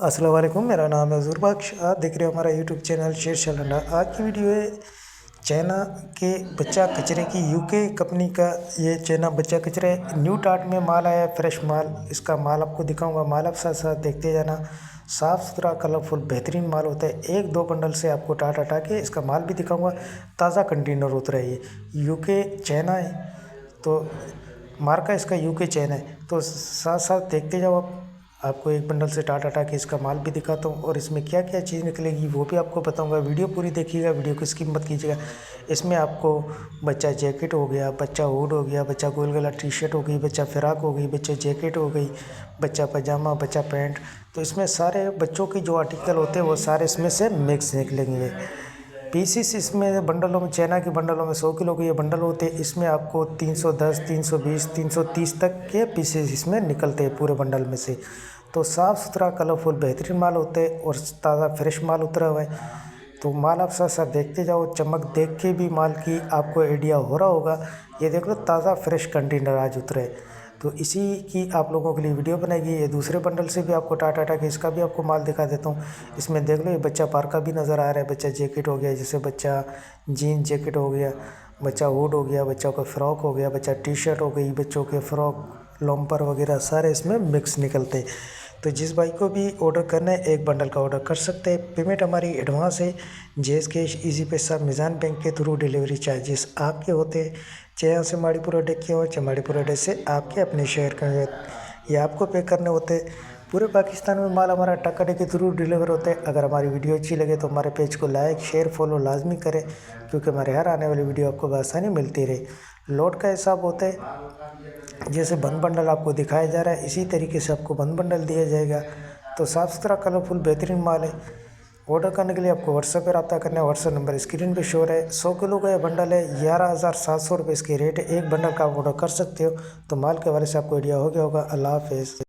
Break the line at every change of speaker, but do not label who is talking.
अस्सलाम वालेकुम, मेरा नाम है हज़ूर बख्श। आप देख रहे हो हमारा यूट्यूब चैनल शेर शलाना। आज की वीडियो है चाइना के बच्चा कचरे की, यूके कंपनी का ये चाइना बच्चा कचरा है। न्यू टाट में माल आया है, फ्रेश माल। इसका माल आपको दिखाऊंगा, माल आप साथ साथ देखते जाना। साफ़ सुथरा कलरफुल बेहतरीन माल होता है। एक दो बंडल से आपको टाट हटा के इसका माल भी दिखाऊंगा। ताज़ा कंटेनर उतरा है, ये यूके चाइना है, तो मार्का इसका यूके चाइना है। तो साथ साथ देखते जाओ आप। आपको एक बंडल से टाट हटा के इसका माल भी दिखाता हूँ और इसमें क्या क्या चीज़ निकलेगी वो भी आपको बताऊँगा। वीडियो पूरी देखिएगा, वीडियो को स्किप मत कीजिएगा। इसमें आपको बच्चा जैकेट हो गया, बच्चा हुड हो गया, बच्चा गोल गला टी शर्ट हो गई, बच्चा फ्राक हो गई, बच्चा जैकेट हो गई, बच्चा पजामा, बच्चा पैंट। तो इसमें सारे बच्चों के जो आर्टिकल होते हैं वो सारे इसमें से मिक्स निकलेंगे। पीसीस इसमें बंडलों में, चाइना के बंडलों में 100 किलो के ये बंडल होते हैं। इसमें आपको 310, 320, 330 तक के पीसेस इसमें निकलते हैं पूरे बंडल में से। तो साफ़ सुथरा कलरफुल बेहतरीन माल होते हैं और ताज़ा फ्रेश माल उतरा हुआ है। तो माल आप साथ साथ देखते जाओ, चमक देख के भी माल की आपको आइडिया हो रहा होगा। ये देख लो, ताज़ा फ्रेश कंटेनर आज उतरे। तो इसी की आप लोगों के लिए वीडियो बनाएगी। ये दूसरे बंडल से भी आपको टाटा टाटा के इसका भी आपको माल दिखा देता हूँ। इसमें देख लो, ये बच्चा पार्का भी नज़र आ रहा है, बच्चा जैकेट हो गया, जैसे बच्चा जीन्स जैकेट हो गया, बच्चा हुड हो गया, बच्चों का फ्रॉक हो गया, बच्चा टी शर्ट हो गई, बच्चों के फ्रॉक लॉम्पर वगैरह सारे इसमें मिक्स निकलते हैं। तो जिस भाई को भी ऑर्डर करना है, एक बंडल का ऑर्डर कर सकते हैं। पेमेंट हमारी एडवांस है, जेस कैश, इजी पैसा, मिज़ान बैंक के थ्रू डिलीवरी चार्जेस आपके होते हैं। चाहे यहाँ से माड़ीपुर अड्डे के हो, चाहे माड़ीपुर अड्डे से आपके अपने शहर का ये आपको पे करने होते हैं। पूरे पाकिस्तान में माल हमारा ट्रक अड्डे के थ्रू डिलीवर होता है। अगर हमारी वीडियो अच्छी लगे तो हमारे पेज को लाइक शेयर फॉलो लाजमी करें, क्योंकि हमारे हर आने वाली वीडियो आपको आसानी मिलती रहे। लोड का हिसाब होता है, जैसे बंद बंडल आपको दिखाया जा रहा है इसी तरीके से आपको बंद बंडल दिया जाएगा। तो साफ़ सुथरा कलरफुल बेहतरीन माल है। ऑर्डर करने के लिए आपको व्हाट्सएप पर रब्ता करना है। व्हाट्सएप नंबर स्क्रीन पे शो है। 100 किलो का यह बंडल है, 11,700 रुपये इसके रेट है। एक बंडल का आप ऑर्डर कर सकते हो। तो माल के हवाले से आपको आइडिया हो गया होगा। अल्लाह हाफ़िज़।